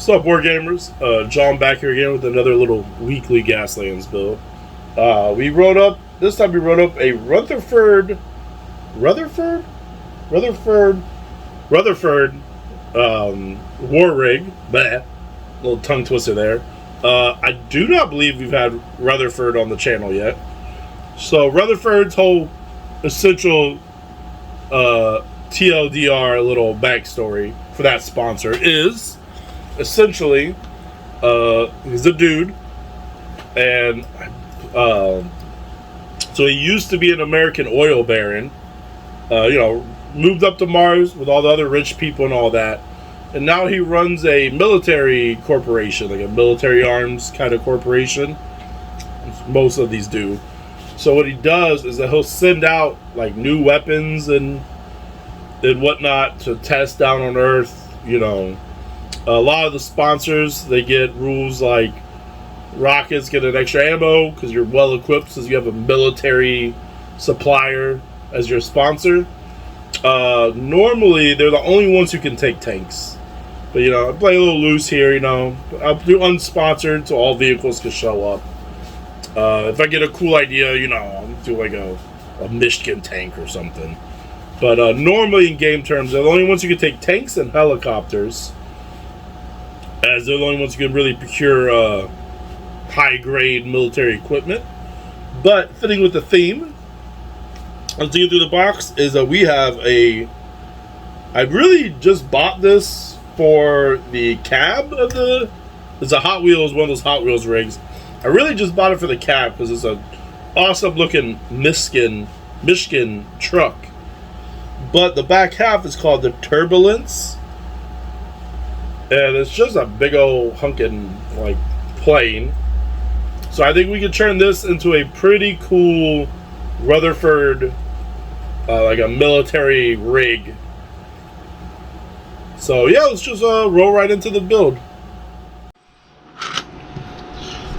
What's up, wargamers? John back here again with another little weekly Gaslands build. This time we wrote up a Rutherford war rig. Bah, little tongue twister there. I do not believe we've had Rutherford on the channel yet. So Rutherford's whole essential TLDR little backstory for that sponsor is essentially he's a dude, and so he used to be an American oil baron, moved up to Mars with all the other rich people and all that, and now he runs a military corporation, like a military arms kind of corporation. Most of these do. So what he does is that he'll send out like new weapons and whatnot to test down on Earth. A lot of the sponsors, they get rules like rockets get an extra ammo because you're well equipped, since you have a military supplier as your sponsor. Normally, they're the only ones who can take tanks. But, I play a little loose here, I'll do unsponsored so all vehicles can show up. If I get a cool idea, I'll do like a Michigan tank or something. But normally in game terms, they're the only ones who can take tanks and helicopters, as they're the only ones who can really procure high-grade military equipment. But fitting with the theme, let's dig through the box, is that we have I really just bought this for the cab of it's a Hot Wheels, one of those Hot Wheels rigs. I really just bought it for the cab because it's an awesome-looking Michigan truck. But the back half is called the Turbulence. And it's just a big old hunkin' plane. So I think we could turn this into a pretty cool Rutherford, like a military rig. So yeah, let's just roll right into the build.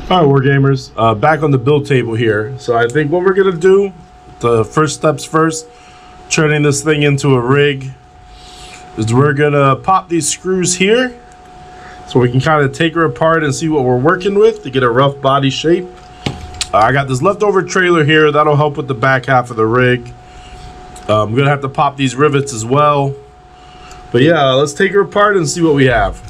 Alright, wargamers, back on the build table here. So I think what we're gonna do, the first steps first, turning this thing into a rig, is we're gonna pop these screws here so we can kind of take her apart and see what we're working with to get a rough body shape. I got this leftover trailer here that'll help with the back half of the rig. I'm gonna have to pop these rivets as well, but yeah, let's take her apart and see what we have.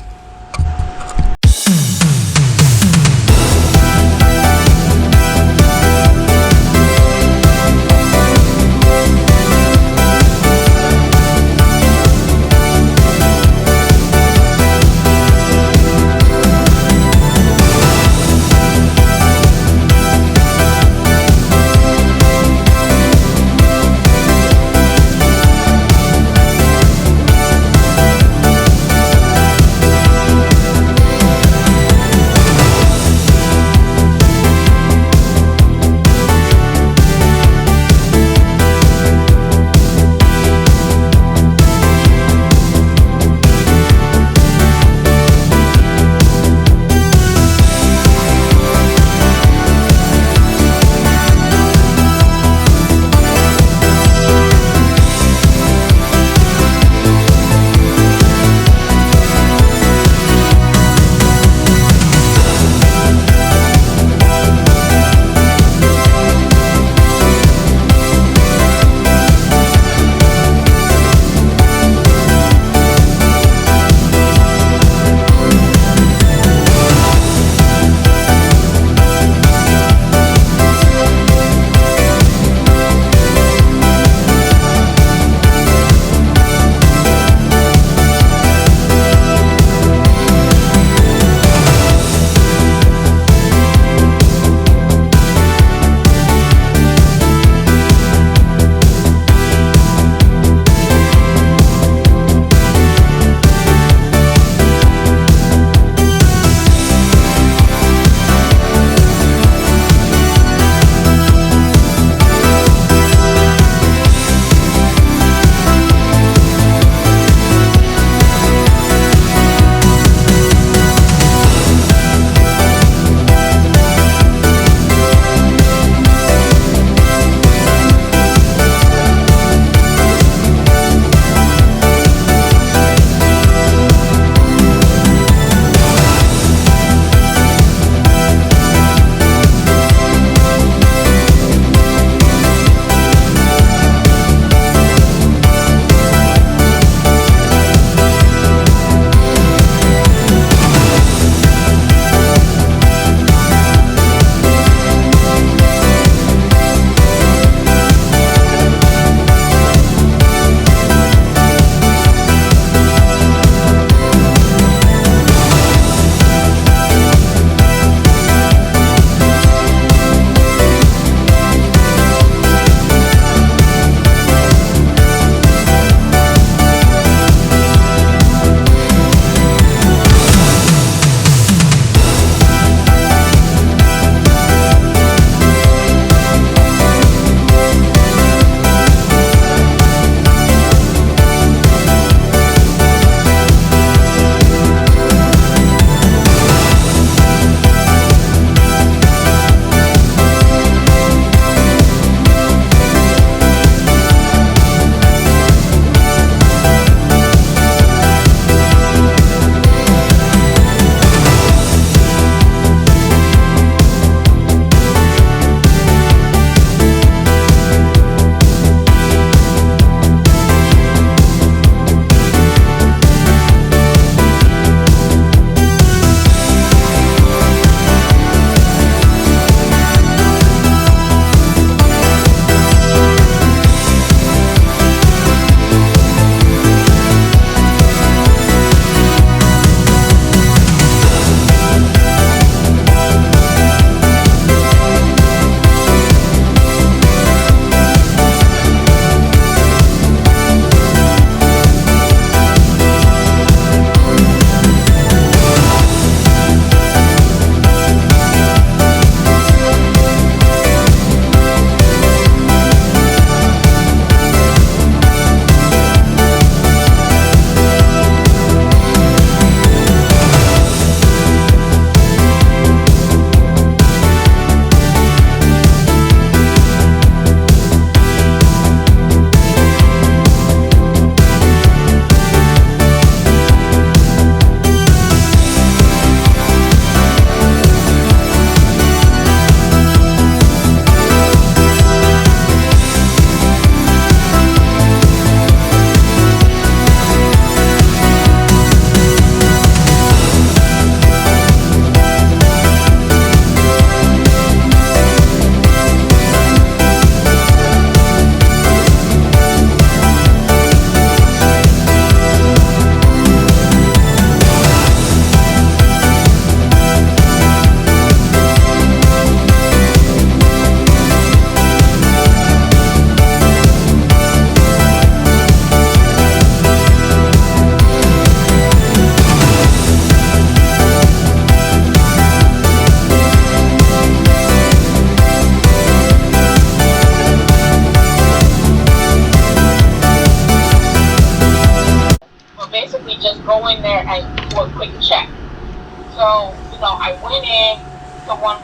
one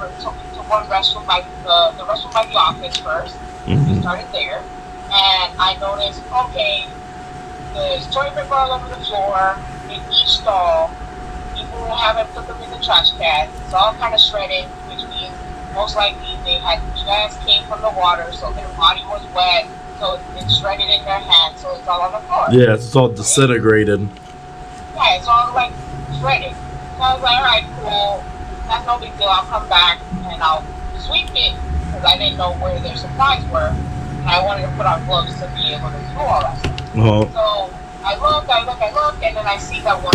restroom by the restroom by the office first. We started there, and I noticed, okay, there's toilet paper all over the floor in each stall. People haven't put them in the trash can. It's all kind of shredded, which means most likely they had just came from the water, so their body was wet, so it's shredded in their hands, so it's all on the floor. Yeah, it's all disintegrated. Yeah, it's all like shredded. So I was like, all right, cool. That's no big deal. I'll come back and I'll sweep it because I didn't know where their supplies were, and I wanted to put on gloves to be able to do all that stuff. So I look, and then I see that one.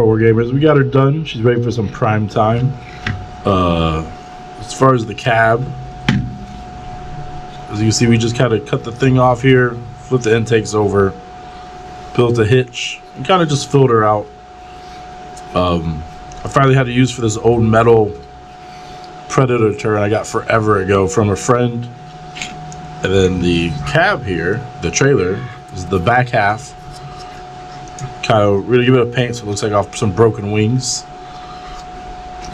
Wargamers, we got her done. She's ready for some prime time. As far as the cab, as you can see, we just kind of cut the thing off here, flipped the intakes over, built a hitch, and kind of just filled her out. I finally had to use for this old metal Predator turret I got forever ago from a friend. And then the cab here, the trailer, is the back half. Kind of really give it a paint so it looks like off some broken wings.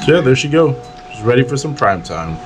So yeah, there she go. She's ready for some prime time.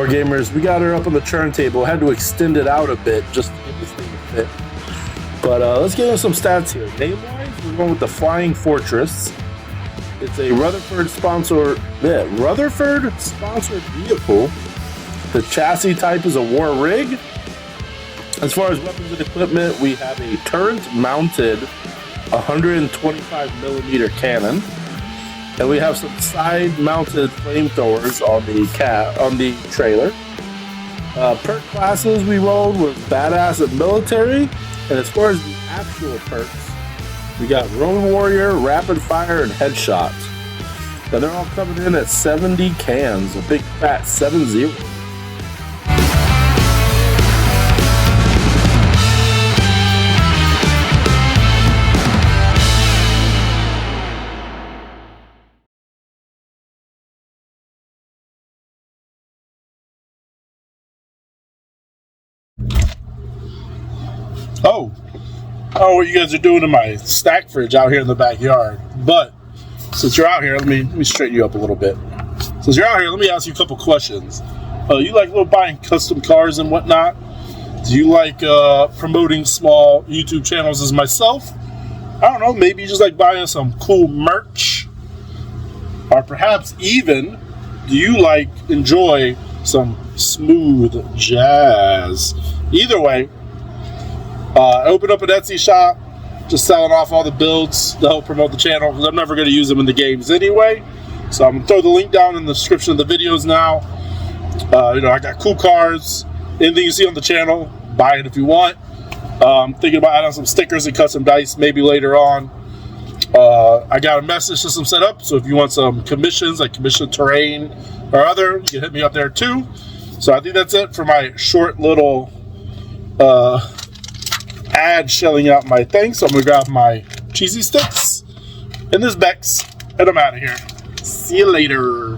wargamers. We got her up on the turntable. Had to extend it out a bit just to get this thing to fit. But let's get into some stats here. Name-wise, we're going with the Flying Fortress. It's a Rutherford sponsored vehicle. The chassis type is a war rig. As far as weapons and equipment, we have a turret-mounted 125mm cannon, and we have some side-mounted flamethrowers on the trailer. Perk classes we rolled was badass and military, and as far as the actual perks, we got Road Warrior, Rapid Fire, and Headshot. And they're all coming in at 70 cans, a big fat 7-0. Oh, what you guys are doing in my stack fridge out here in the backyard. But since you're out here, let me straighten you up a little bit. Since you're out here, let me ask you a couple questions. You like buying custom cars and whatnot? Do you like promoting small YouTube channels as myself? I don't know, maybe you just like buying some cool merch? Or perhaps even, do you enjoy some smooth jazz? Either way, I opened up an Etsy shop, just selling off all the builds to help promote the channel, because I'm never going to use them in the games anyway. So I'm going to throw the link down in the description of the videos now. I got cool cars, anything you see on the channel, buy it if you want. Thinking about adding some stickers and custom dice maybe later on. I got a message system set up, so if you want some commissions, like commission terrain or other, you can hit me up there too. So I think that's it for my short little ad shelling out my thing. So I'm gonna grab my cheesy sticks and this Bex, and I'm out of here. See you later.